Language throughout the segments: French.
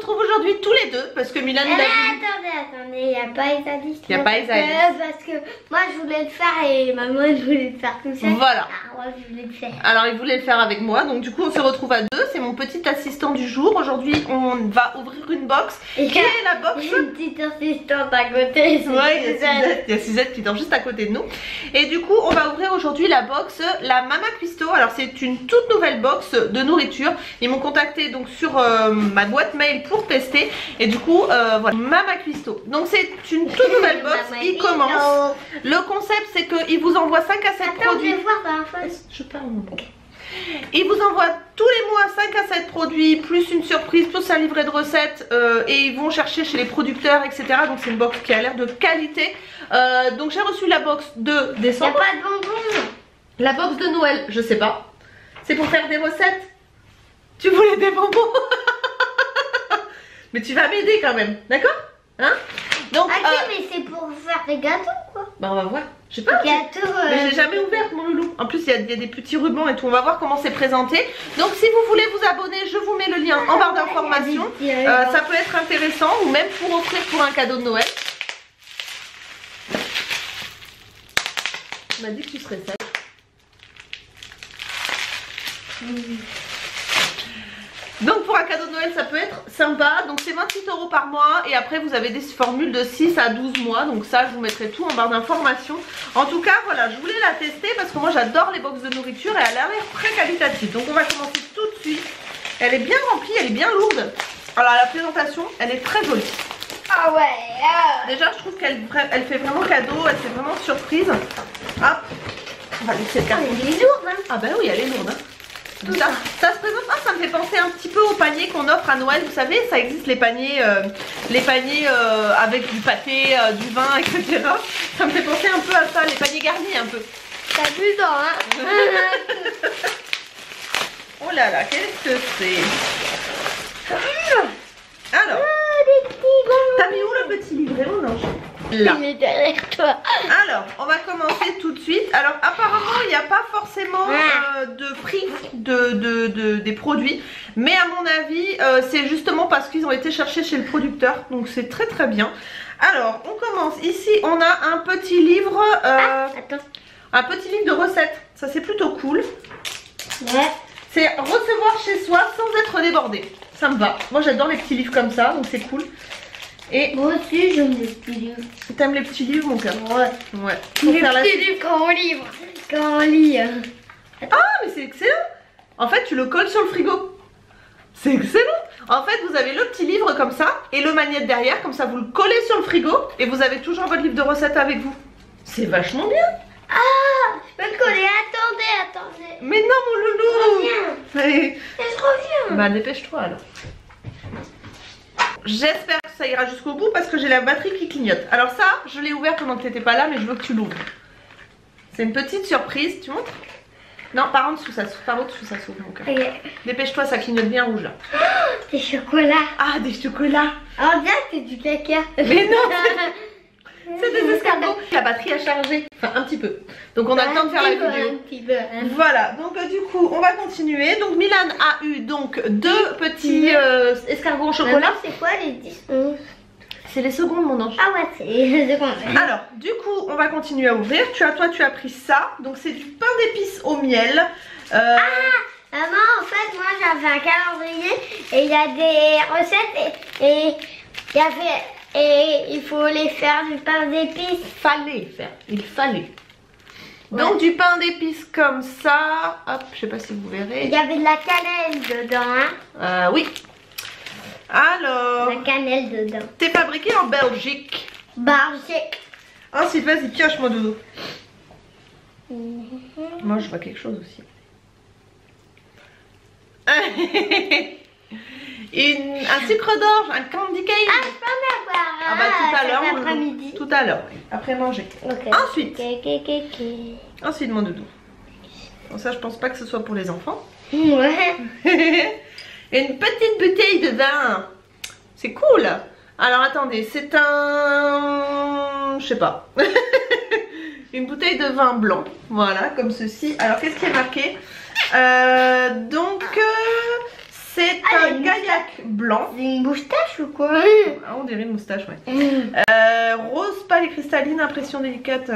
retrouve aujourd'hui tous les deux parce que Milan il a attendez, il n'y a pas Isalis. Il n'y a pas Isalis. Parce que moi je voulais le faire et maman elle voulait le faire tout seul. Voilà. Ah, moi je voulais le faire. Alors il voulait le faire avec moi, donc du coup on se retrouve à deux. C'est mon petit assistant du jour. Aujourd'hui on va ouvrir une box. Et quelle est la box? Une petite assistante à côté. Ouais, il y a Suzette qui dort juste à côté de nous. Et du coup on va ouvrir aujourd'hui la box la Mama Cuisto. Alors c'est une toute nouvelle box de nourriture. Ils m'ont contacté donc sur ma boîte mail pour tester. Et du coup voilà, Mama Cuisto. Donc c'est une toute nouvelle box. Il commence. Le concept c'est qu'il vous envoie 5 à 7 produits. Je vais voir dans la face. Je parle. Il vous envoie tous les mois 5 à 7 produits, plus une surprise, plus un livret de recettes et ils vont chercher chez les producteurs, etc. Donc c'est une box qui a l'air de qualité. Donc j'ai reçu la box de décembre. Il n'y a pas de bonbons. La box de Noël, je sais pas. C'est pour faire des recettes. Tu voulais des bonbons? Mais tu vas m'aider quand même, d'accord? Hein? Donc, mais c'est pour faire des gâteaux quoi. Bah on va voir. Je sais pas. Gâteaux. Mais je l'ai jamais ouverte mon loulou. En plus il y a des petits rubans et tout. On va voir comment c'est présenté. Donc si vous voulez vous abonner, je vous mets le lien en barre d'informations. Ça peut être intéressant ou même pour offrir pour un cadeau de Noël. Tu m'as dit que tu serais sage. Donc pour un cadeau de Noël ça peut être sympa. Donc c'est 28 € par mois. Et après vous avez des formules de 6 à 12 mois. Donc ça je vous mettrai tout en barre d'informations. En tout cas voilà, je voulais la tester parce que moi j'adore les box de nourriture. Et elle a l'air très qualitative. Donc on va commencer tout de suite. Elle est bien remplie, elle est bien lourde. Alors la présentation elle est très jolie. Ah ouais. Déjà je trouve qu'elle fait vraiment cadeau. Elle fait vraiment surprise. Hop. On va laisser le carton. Elle est lourde hein. Ah bah oui elle est lourde hein. Ça se présente, ça me fait penser un petit peu aux paniers qu'on offre à Noël. Vous savez, ça existe les paniers avec du pâté, du vin, etc. Ça me fait penser un peu à ça, les paniers garnis un peu. T'as vu dans hein. Oh là là, qu'est-ce que c'est? Alors, des petits bonbons. t'as mis où le petit livret mon ange? Là. Il est derrière toi. Alors, on va commencer tout de suite. Alors, apparemment, il n'y a pas forcément de prix des produits. Mais à mon avis, c'est justement parce qu'ils ont été cherchés chez le producteur. Donc, c'est très très bien. Alors, on commence. Ici, on a un petit livre. Attends. Un petit livre de recettes. Ça, c'est plutôt cool. Ouais. C'est recevoir chez soi sans être débordé. Ça me va. Moi, j'adore les petits livres comme ça. Donc, c'est cool. Et moi aussi j'aime les petits livres. T'aimes les petits livres mon cœur? Ouais. Ouais. Les petits livres quand on lit. Quand on lit. Ah mais c'est excellent. En fait tu le colles sur le frigo. C'est excellent. En fait vous avez le petit livre comme ça et le magnète derrière. Comme ça vous le collez sur le frigo et vous avez toujours votre livre de recettes avec vous. C'est vachement bien. Ah, je peux le coller. Attendez. Mais non mon loulou. Et je reviens. Bah dépêche-toi alors. J'espère que ça ira jusqu'au bout parce que j'ai la batterie qui clignote. Alors ça, je l'ai ouvert pendant que tu n'étais pas là, mais je veux que tu l'ouvres. C'est une petite surprise, tu montres? Non, par en dessous ça s'ouvre, mon cœur. Okay. Dépêche-toi, ça clignote bien rouge là. Oh, des chocolats. Ah, des chocolats. On dirait que c'est du caca. Mais non, c'est des escargots. La batterie a chargé, enfin un petit peu. Donc on a le temps de faire la vidéo. Un petit peu. Voilà, donc du coup on va continuer. Donc Milan a eu donc deux petits escargots au chocolat. C'est quoi les 10? C'est les secondes mon ange. Ah ouais, c'est les secondes. Alors du coup on va continuer à ouvrir. Toi tu as pris ça. Donc c'est du pain d'épices au miel. Ah maman, en fait moi j'avais un calendrier et il y a des recettes et il y avait... Et il faut les faire du pain d'épices. Il fallait. Ouais. Donc du pain d'épices comme ça. Hop, je sais pas si vous verrez. Il y avait de la cannelle dedans, hein? Oui. Alors. La cannelle dedans. T'es fabriqué en Belgique. Belgique. Ensuite, vas-y, pioche mon doudou. Moi, je vois quelque chose aussi. Un sucre d'orge, un candy cane. Ah, je peux en avoir. Ah bah tout à l'heure. Après-midi. Tout à l'heure, après manger. Okay. Ensuite. Ensuite mon doudou. Bon, ça je pense pas que ce soit pour les enfants. Ouais. Une petite bouteille de vin. C'est cool. Alors attendez, c'est un... Je sais pas. Une bouteille de vin blanc. Voilà, comme ceci. Alors qu'est-ce qui est marqué? C'est un Gaillac blanc. C'est une moustache ou quoi? Ah, on dirait une moustache, ouais. Rose pâle et cristalline, impression délicate.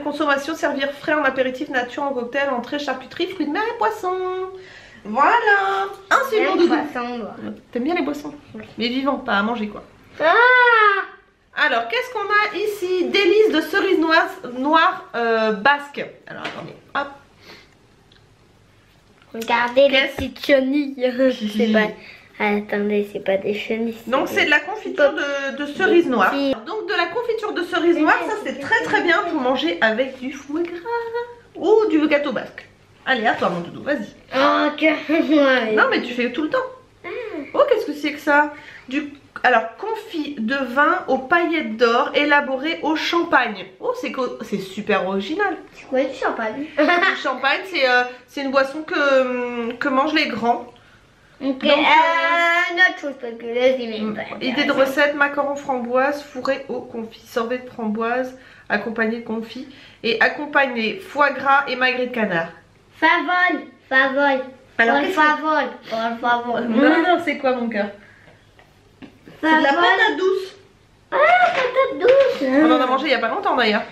Consommation, servir frais en apéritif, nature en cocktail, entrée, charcuterie, fruits de mer et poissons. Voilà. Un suivant de poisson. T'aimes bien les poissons? Oui. Mais vivants, pas à manger quoi. Ah! Alors, qu'est-ce qu'on a ici? Délices de cerises noires basques. Alors, attendez, hop. Regardez les petites chenilles. C'est pas... Attendez, c'est pas des chenilles. Donc, c'est de la confiture de cerises noires. Donc, de la confiture de cerises noires, ça c'est très bien pour manger avec du foie gras ou du gâteau basque. Allez, à toi mon doudou, vas-y. Oh, que... Non, mais tu fais tout le temps. Oh, qu'est-ce que c'est que ça? Alors, confit de vin aux paillettes d'or élaboré au champagne. Oh, c'est super original. C'est quoi du champagne? Le champagne, c'est une boisson que mangent les grands. Ok, donc, autre chose parce que là, c'est même pas. Idée de recette, macarons framboise fourré au confit, sorbet de framboise accompagné de confit et accompagné foie gras et magret de canard. Favol. Alors, favol. Non, c'est quoi mon cœur? C'est de la patate douce. Ah, patate douce. On en a mangé il y a pas longtemps d'ailleurs.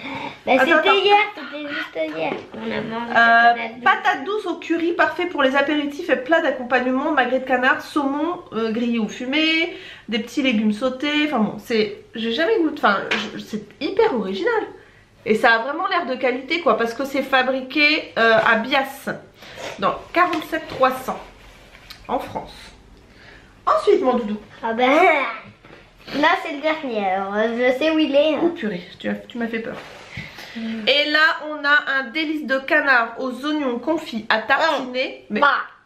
Bah, c'était hier, c'était juste hier. On a mangé patate douce au curry, parfait pour les apéritifs et plats d'accompagnement, magret de canard, saumon grillé ou fumé, des petits légumes sautés. Enfin bon, j'ai jamais goûté. Enfin, c'est hyper original. Et ça a vraiment l'air de qualité quoi, parce que c'est fabriqué à Bias, dans 47 300 en France. Ensuite mon doudou. Ah ben, là c'est le dernier, alors je sais où il est. Oh purée, tu m'as fait peur. Et là on a un délice de canard aux oignons confits à tartiner. Mais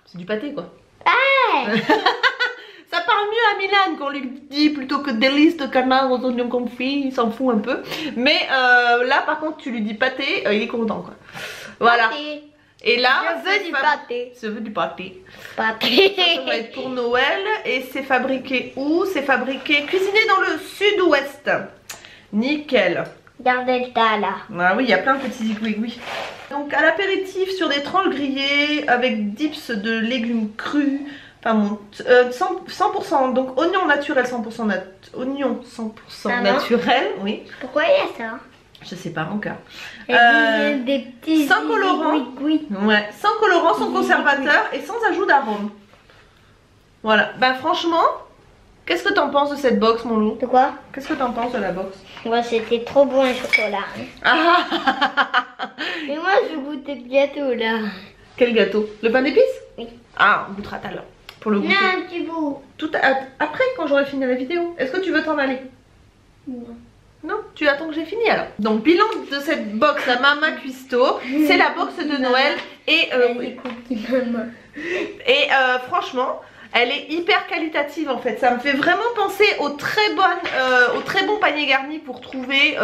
c'est du pâté quoi. Ça parle mieux à Milan qu'on lui dit plutôt que délice de canard aux oignons confits, il s'en fout un peu. Mais là par contre tu lui dis pâté, il est content quoi. Voilà. Pâté. Et là, je veux du pâté. Je veux du pâté. Pâté. Ça va être pour Noël. Et c'est fabriqué où? C'est fabriqué, cuisiné dans le sud-ouest. Nickel. Regardez le tas là. Ah oui, il y a plein de petits zigouigouis. Donc à l'apéritif sur des tranches grillées avec dips de légumes crus. Enfin bon, 100%, donc oignon naturel 100% oignon 100% naturel, oui. Pourquoi il y a ça? Je sais pas mon cœur. Des petits sans colorant, ouais, sans colorant, sans conservateur et sans ajout d'arôme. Voilà, bah franchement, qu'est-ce que t'en penses de cette box mon loup? De quoi? Qu'est-ce que t'en penses de la box? Moi c'était trop bon le chocolat. Mais moi je goûtais le gâteau là. Quel gâteau? Le pain d'épices? Oui. Ah, on goûtera tout à l'heure. Pour le goûter. Non, un petit bout. Après quand j'aurai fini la vidéo. Est-ce que tu veux t'en aller? Non. Non, tu attends que j'ai fini alors. Donc bilan de cette box à Mama Cuisto, c'est la box de Noël et franchement, elle est hyper qualitative en fait. Ça me fait vraiment penser au très bon panier garni pour trouver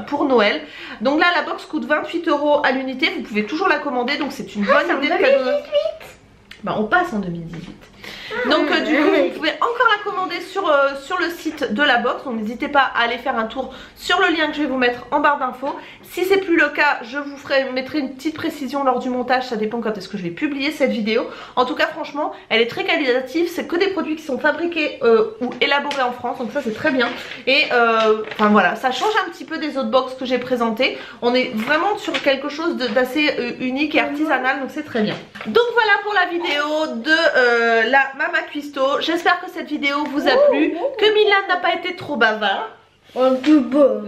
pour Noël. Donc là, la box coûte 28 € à l'unité. Vous pouvez toujours la commander, donc c'est une bonne idée de cadeau. Bah, on passe en 2018. Donc du coup vous pouvez encore la commander sur le site de la box. Donc n'hésitez pas à aller faire un tour sur le lien que je vais vous mettre en barre d'infos. Si c'est plus le cas, je vous mettrai une petite précision lors du montage. Ça dépend quand est-ce que je vais publier cette vidéo. En tout cas franchement elle est très qualitative. C'est que des produits qui sont fabriqués ou élaborés en France. Donc ça c'est très bien. Et enfin voilà, ça change un petit peu des autres box que j'ai présentées. On est vraiment sur quelque chose d'assez unique et artisanal. Donc c'est très bien. Donc voilà pour la vidéo de la Mama Cuisto. J'espère que cette vidéo vous a plu, que Milan n'a pas été trop bavard. Un petit peu.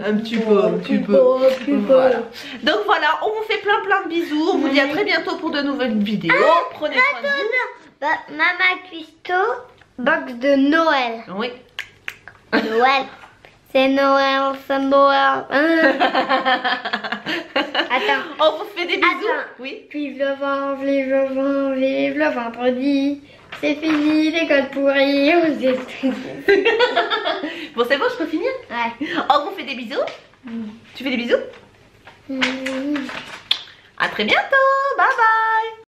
Voilà. Donc voilà, on vous fait plein de bisous. On vous dit à très bientôt pour de nouvelles vidéos. Prenez soin de vous. Mama Cuisto, box de Noël. Oui. Noël. C'est Noël, c'est Noël. Attends. On vous fait des bisous. Attends. Oui. Vive le vent, vive le vent, vive le vendredi. C'est fini l'école pourrie. Bon c'est bon, je peux finir? Ouais. On vous fait des bisous. Tu fais des bisous? À très bientôt. Bye bye.